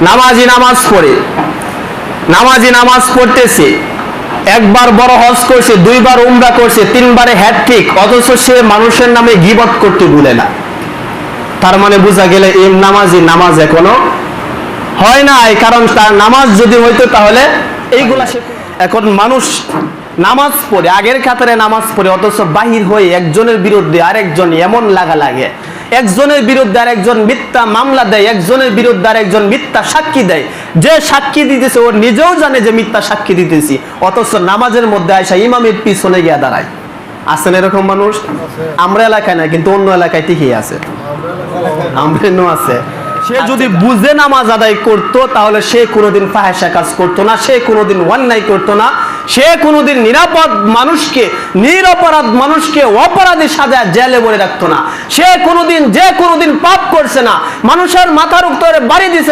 নামাজি নামাজ পড়তেছে, একবার বড় হজ করছে, দুইবার উমরা করছে, তিনবারে হ্যাটট্রিক, অথচ সে মানুষের নামে গীবত করতে ভুলে না। তার মানে বোঝা গেলে এই নামাজ এখনো হয় নাই, কারণ তার নামাজ যদি হইতো তাহলে এইগুলা সে। এখন মানুষ নামাজ পড়ে, আগের কাতারে নামাজ পড়ে, অথচ বাহির হয়ে একজনের বিরুদ্ধে আরেকজন এমন লাগে, একজনের বিরুদ্ধে আরেকজন মিথ্যা মামলা দেয়, একজনের বিরুদ্ধে আরেকজন মিথ্যা সাক্ষী দেয়। যে সাক্ষী দিতেছে ও নিজেও জানে যে মিথ্যা সাক্ষী দিতেছি, অথচ নামাজের মধ্যে আয়সা ইমামের পিছনে গিয়ে দাঁড়ায়। আছেন এরকম মানুষ? আমরা এলাকায় না, কিন্তু অন্য এলাকায় ঠিকই আছে, আমরা আছে। সে যদি বুঝে নামাজ আদায় করতো তাহলে সে কোনোদিন ফাহেসা কাজ করতো না, সে কোনোদিন অন্যায় করতো না, সে কোনোদিন নিরপরাধ মানুষকে অপরাধী সাজায় জেলে ভরে রাখতো না, সে কোনোদিন পাপ করছে না, মানুষের মাথার উপরে বাড়ি দিছে।